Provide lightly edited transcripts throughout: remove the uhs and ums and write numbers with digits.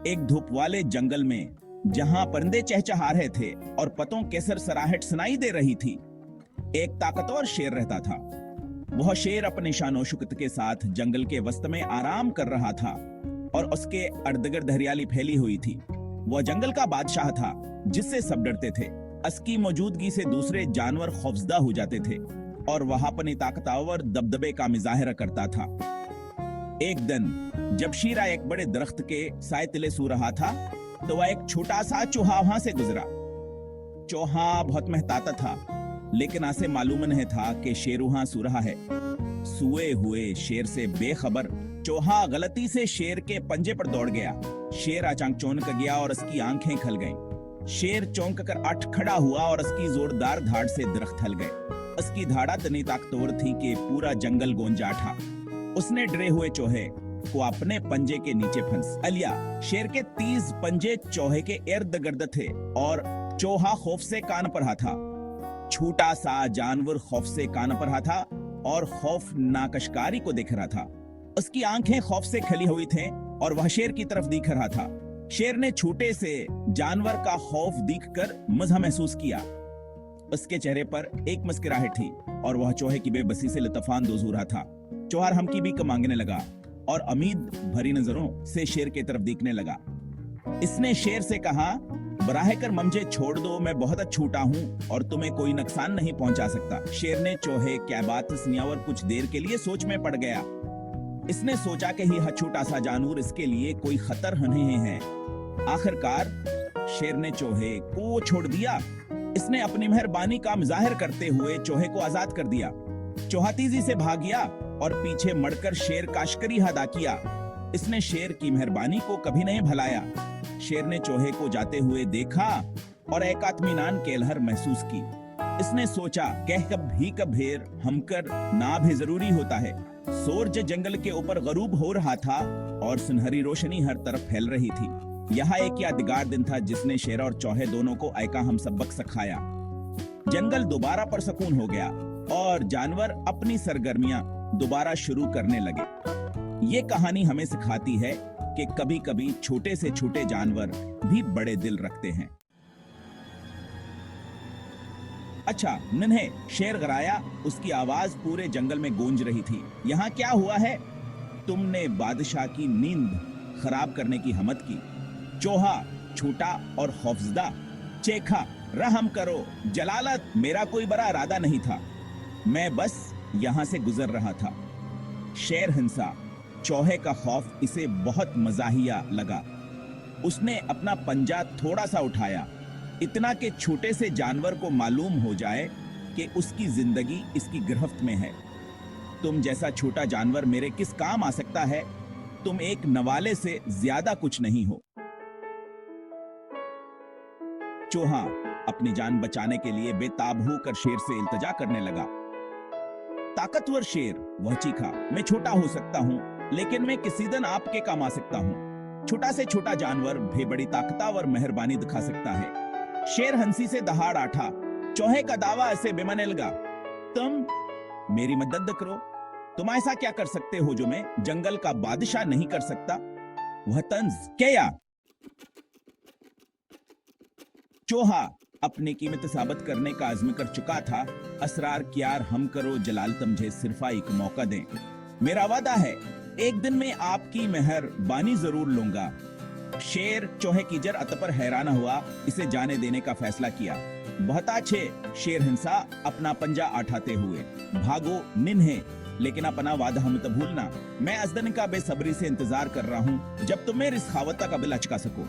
एक धूप वाले जंगल में जहां परिंदे चहचहा रहे थे और पतों के सरसराहट सुनाई दे रही थी, एक ताकतवर शेर रहता था। वह शेर अपने शानो शौकत के साथ जंगल के वसत में आराम कर रहा था और उसके अर्द-गिर्द हरियाली फैली हुई थी। वह जंगल का बादशाह था जिससे सब डरते थे। उसकी मौजूदगी से दूसरे जानवर खौफजदा हो जाते थे और वह अपनी ताकतवर दबदबे का मुजाहिरा करता था। एक दिन जब शीरा एक बड़े दरख्त के साए तले सो रहा था तो वह एक छोटा सा चूहा वहां से गुजरा। चूहा बहुत मेहताता था, लेकिन आसे मालूम नहीं था कि शेर वहां सो रहा है। सोए हुए शेर से बेखबर चूहा गलती से शेर के पंजे पर दौड़ गया। शेर अचानक चौंक गया और उसकी आंखें खल गईं। शेर चौंक कर अट खड़ा हुआ और उसकी जोरदार धाड़ से दरख्त हल गए। उसकी धाड़ा इतनी ताकतवर थी कि पूरा जंगल गूंजा उठा। उसने डरे हुए चूहे को अपने पंजे के नीचे फंस लिया। शेर के 30 पंजे चूहे के इर्द गिर्द थे और चूहा खौफ से कान पर था। छोटा सा जानवर खौफ से कान पर था और खौफनाक शिकारी को देख रहा था। उसकी आंखें खौफ से खली हुई थीं और वह शेर की तरफ देख रहा था। शेर ने छोटे से जानवर का खौफ देखकर मजा महसूस किया। उसके चेहरे पर एक मुस्कुराहट थी और वह चूहे की बेबसी से लुत्फानंदोज हो रहा था। चौहार हमकी भी मांगने लगा और उम्मीद भरी नजरों से शेर की तरफ देखने लगा। इसने शेर से कहा, बराह कर मुझे छोड़ दो, मैं बहुत छोटा हूँ और तुम्हें कोई नुकसान नहीं पहुंचा सकता। शेर ने चूहे क्या बात सुनी और कुछ देर के लिए सोच में पड़ गया। इसने सोचा कि यह छोटा सा जानवर इसके लिए कोई खतर नहीं है। आखिरकार शेर ने चूहे को छोड़ दिया। इसने अपनी मेहरबानी का मुजाहिर करते हुए चूहे को आजाद कर दिया। चूहा तेजी से भाग गया और पीछे मड़कर शेर का शिकारी अदा किया। इसने शेर की मेहरबानी को कभी नहीं भुलाया। शेर ने चूहे को जाते हुए देखा और एक इत्मीनान के लहर महसूस की। इसने सोचा कह कभी कभेर हमकर ना भी जरूरी होता है। सूरज जंगल के ऊपर गरूब हो रहा था और सुनहरी रोशनी हर तरफ फैल रही थी। यह एक यादगार दिन था जिसने शेर और चूहे दोनों को ऐका हम सबक सिखाया। जंगल दोबारा पर सुकून हो गया और जानवर अपनी सरगर्मियां दोबारा शुरू करने लगे। ये कहानी हमें सिखाती है कि कभी कभी छोटे से छोटे जानवर भी बड़े दिल रखते हैं। अच्छा नन्हे, शेर गराया, उसकी आवाज पूरे जंगल में गूंज रही थी। यहाँ क्या हुआ है? तुमने बादशाह की नींद खराब करने की हिम्मत की। चूहा छोटा और खौफजदा चेखा, रहम करो जलालत, मेरा कोई बड़ा इरादा नहीं था, मैं बस यहां से गुजर रहा था। शेर हिंसा चूहे का खौफ इसे बहुत मजाहिया लगा। उसने अपना पंजा थोड़ा सा उठाया, इतना कि छोटे से जानवर को मालूम हो जाए कि उसकी जिंदगी इसकी गिरफ्त में है। तुम जैसा छोटा जानवर मेरे किस काम आ सकता है? तुम एक नवाले से ज्यादा कुछ नहीं हो। चूहा अपनी जान बचाने के लिए बेताब होकर शेर से इल्तिजा करने लगा। ताकतवर शेर वह चीखा, मैं छोटा हो सकता हूं लेकिन मैं किसी दिन आपके काम आ सकता हूं। छोटा से छोटा जानवर भी बड़ी ताकतवर मेहरबानी दिखा सकता है। शेर हंसी से दहाड़ आठा। चूहे का दावा ऐसे बेमाने लगा, तुम मेरी मदद करो। तुम ऐसा क्या कर सकते हो जो मैं जंगल का बादशाह नहीं कर सकता? वह तंज क्या? चूहा अपनी कीमत साबित करने का अज़्म कर चुका था। असरार क्यार हम करो जलाल, तमझे सिर्फा एक मौका दें। मेरा वादा है एक दिन में आपकी मेहरबानी जरूर लूंगा। शेर चूहे की जरअत पर हैरान हुआ, इसे जाने देने का फैसला किया। बहुत अच्छे, शेर हिंसा अपना पंजा उठाते हुए, भागो निन्हे, लेकिन अपना वादा मत भूलना। मैं अस दिन का बेसब्री से इंतजार कर रहा हूँ जब तुम मेरी सखावत का बिल अचका सको।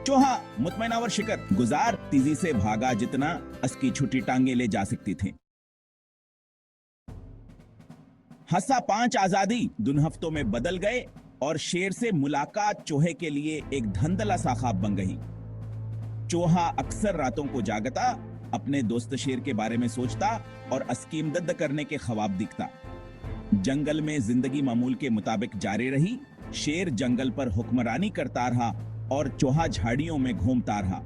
चूहा मुतमईनावर शिकर गुजार तेजी से भागा जितना उसकी छोटी टांगे ले जा सकती थी। हंसा 5 आजादी दुन हफ्तों में बदल गए और शेर से मुलाकात चूहे के लिए एक धंधला सा ख्वाब बन गई। चूहा अक्सर रातों को जागता, अपने दोस्त शेर के बारे में सोचता और उसकी इमदद करने के ख्वाब दिखता। जंगल में जिंदगी मामूल के मुताबिक जारी रही। शेर जंगल पर हुक्मरानी करता रहा और चूहा झाड़ियों में घूमता रहा।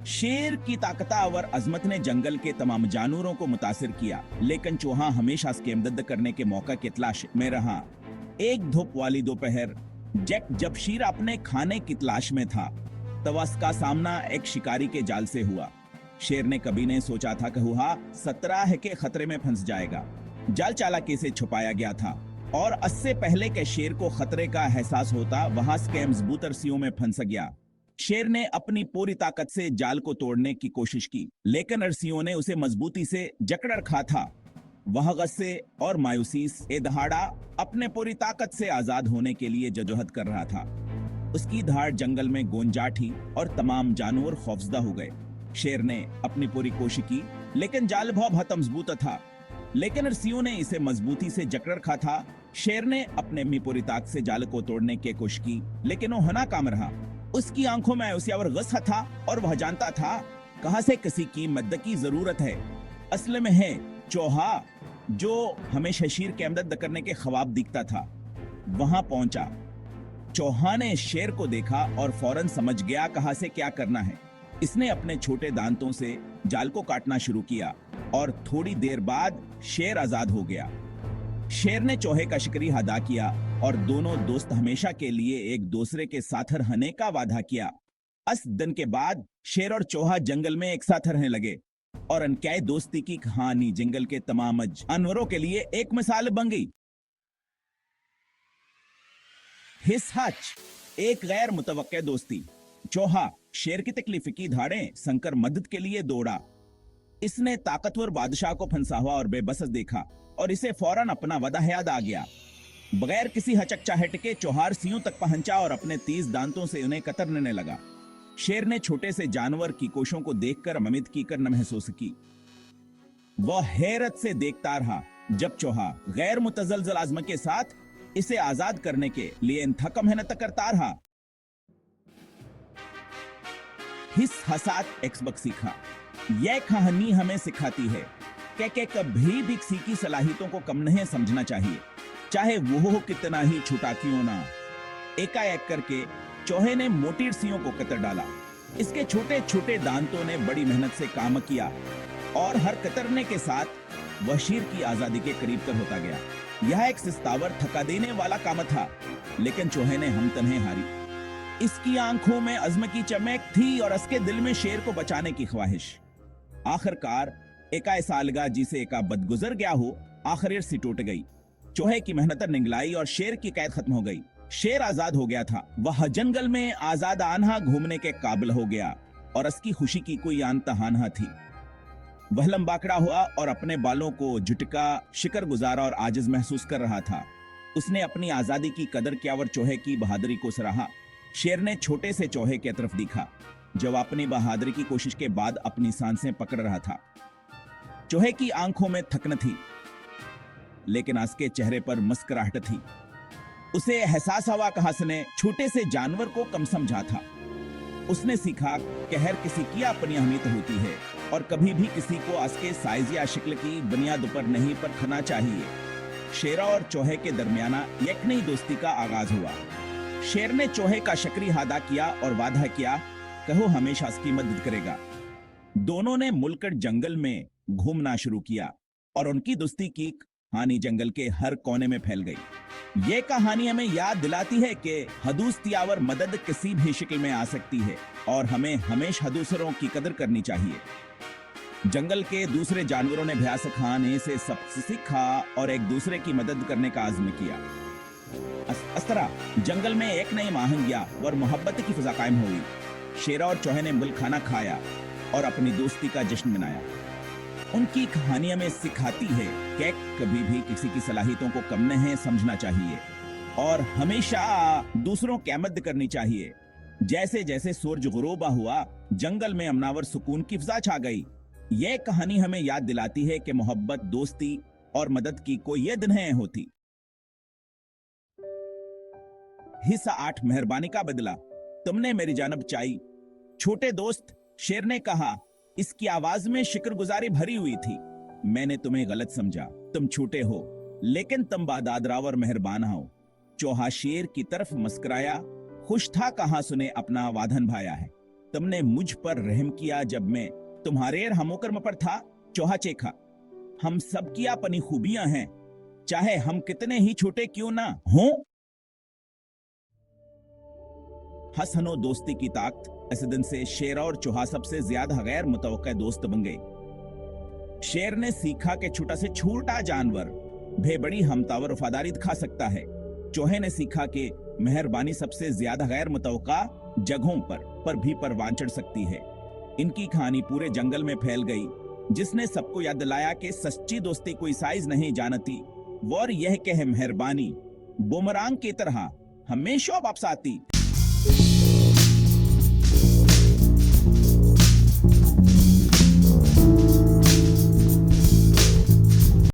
शेर की ताकतवर अजमत ने जंगल के तमाम जानवरों को मुतासिर किया, लेकिन चूहा हमेशा उसकी मदद करने के मौका की तलाश में रहा। एक धूप वाली दोपहर जैक जब शेर अपने खाने की तलाश में था तब उसका सामना एक शिकारी के जाल से हुआ। शेर ने कभी नहीं सोचा था कि हुआ 17 के खतरे में फंस जाएगा। जाल चालाकी से छुपाया गया था और इससे पहले के शेर को खतरे का एहसास होता वहां के मजबूत रस्सियों में फंस गया। शेर ने अपनी पूरी ताकत से जाल को तोड़ने की कोशिश की, लेकिन रस्सियों ने उसे मजबूती से जकड़ रखा था। वह गुस्से और मायूसी से दहाड़ा अपने पूरी ताकत से आजाद होने के लिए जदोजहद कर रहा था। उसकी धाड़ जंगल में गूंज उठी और तमाम जानवर खौफजदा हो गए। शेर ने अपनी पूरी कोशिश की, लेकिन जाल बहुत मजबूत था, लेकिन रस्सियों ने इसे मजबूती से जकड़ रखा था। शेर ने अपनी पूरी ताकत से जाल को तोड़ने की कोशिश की, लेकिन वो नाकाम रहा। उसकी आंखों में मायूसी और गुस्सा था और वह जानता था कहां से किसी की मदद की जरूरत है। असल में है चौहा जो हमेशा शेर की मदद करने के ख्वाब दिखता था, वहां पहुंचा। चौहा ने शेर को देखा और फौरन समझ गया कहां से क्या करना है। इसने अपने छोटे दांतों से जाल को काटना शुरू किया और थोड़ी देर बाद शेर आजाद हो गया। शेर ने चौहे का शिकारी अदा किया और दोनों दोस्त हमेशा के लिए एक दूसरे के साथ रहने का वादा किया। इस दिन के बाद शेर और चौहा जंगल में एक साथ रहने लगे और अनक्याई दोस्ती की कहानी जंगल के तमाम जानवरों के लिए एक मिसाल बन गई। हिस्साच एक गैर मुतवक्के दोस्ती। चौहा शेर की तकलीफ की धाड़ें संकर मदद के लिए दौड़ा। इसने ताकतवर बादशाह को फंसा हुआ और बेबस देखा और इसे फौरन अपना वादा याद आ गया। बगैर किसी हचकचाहट के चौहार सियों तक पहुंचा और अपने तेज दांतों से उन्हें कतरने लगा। शेर ने छोटे से जानवर की कोशिशों को देखकर उम्मीद की कर न महसूस की। वह हैरत से देखता रहा जब चौहा गैर मुतजलजल आजमा के साथ इसे आजाद करने के लिए इंतहा मेहनत करता रहा। हिस हसात एक्सबक सीखा। यह कहानी हमें सिखाती है कि कभी भी किसी की सलाहियतों को कम नहीं समझना चाहिए, चाहे वो कितना ही छोटा क्यों ना। एकाएक करके चौहे ने मोटी रस्सियों को कतर डाला। इसके छोटे छोटे दांतों ने बड़ी मेहनत से काम किया और हर कतरने के साथ वह शेर की आजादी के करीब तर होता गया। यह एक सिस्तावर थका देने वाला काम था, लेकिन चौहे ने हम तन्हे हारी। इसकी आंखों में अज़्म की चमक थी और इसके दिल में शेर को बचाने की ख्वाहिश। आखिरकार एका सालगा जिसे एका बदगुजर गया हो, आखिर सी टूट गई। चौहे की मेहनत निगलाई और शेर की कैद खत्म हो गई। शेर आजाद हो गया था। वह जंगल में आजाद आना घूमने के काबिल हो गया और इसकी खुशी की कोई अंतहा न थी। वह लंबाकड़ा हुआ और अपने बालों को झुटका, शिकर गुजारा और आजिज महसूस कर रहा था। उसने अपनी आजादी की कदर किया और चौहे की बहादुरी को सराहा। शेर ने छोटे से चौहे की तरफ देखा जो अपनी बहादुरी की कोशिश के बाद अपनी सांसें पकड़ रहा था। चौहे की आंखों में थकन थी, लेकिन उसके चेहरे पर मुस्कुराहट थी। उसे एहसास हुआ कि उसने छोटे से जानवर को कम समझा था। उसने सीखा कि हर किसी की अपनी अहमियत होती है और कभी भी किसी को उसके साइज या शक्ल की बुनियाद पर नहीं परखना चाहिए। शेर और चौहे के दरमियाना एक नई दोस्ती का आगाज हुआ। शेर ने चौहे का शुक्रिया अदा किया और वादा किया कि वो हमेशा उसकी मदद करेगा। दोनों ने मिलकर जंगल में घूमना शुरू किया और उनकी दोस्ती की कहानी जंगल के हर कोने में फैल गई। ये कहानी हमें याद दिलाती है कि हदूस्तियावर मदद किसी भी शक्ल में आ सकती है और हमें हमेशा दूसरों की कदर करनी चाहिए। जंगल के दूसरे जानवरों ने भयास खाने से सबक सीखा और एक दूसरे की मदद करने का आज़म किया। इस तरह जंगल में एक नई माहंगिया और मोहब्बत की फिजा कायम हुई। शेर और चौहे ने मिल खाना खाया और अपनी दोस्ती का जश्न मनाया। उनकी कहानी हमें सिखाती है कि कभी भी किसी की सलाहियतों को कम नहीं समझना चाहिए और हमेशा दूसरों की मदद करनी चाहिए। जैसे जैसे सूरज गुरूबा हुआ, जंगल में अमनावर सुकून की फिजा छा गई। यह कहानी हमें याद दिलाती है कि मोहब्बत, दोस्ती और मदद की कोई यद नहीं होती। हिस्सा 8 मेहरबानी का बदला। तुमने मेरी जानब चाही। छोटे दोस्त, शेर ने कहा। इसकी आवाज में शुक्रगुजारी भरी हुई थी। मैंने तुम्हें गलत समझा। तुम छोटे हो, लेकिन तुम बादादरा और मेहरबान हो। चौहा शेर की तरफ मुस्कुराया, खुश था कहां सुने अपना वादा निभाया है। तुमने मुझ पर रहम किया जब मैं तुम्हारे हमोकर्म पर था। चौहा चेखा। हम सब की अपनी खूबियां हैं, चाहे हम कितने ही छोटे क्यों ना हों। हसनो दोस्ती की ताकत। इस दिन से शेर और चूहा सबसे ज्यादा गैर मुतवक्का दोस्त बन गए। शेर ने सीखा कि छोटा से छोटा जानवर भी बड़ी हमता व वफादारी दिखा सकता है। चूहे ने सीखा कि मेहरबानी सबसे ज्यादा गैर मुतवक्का जगहों पर भी परवान चढ़ सकती है। इनकी कहानी पूरे जंगल में फैल गई, जिसने सबको याद दिलाया कि सच्ची दोस्ती कोई साइज नहीं जानती, और यह कि मेहरबानी बुमरांग की तरह हमेशा वापस आती।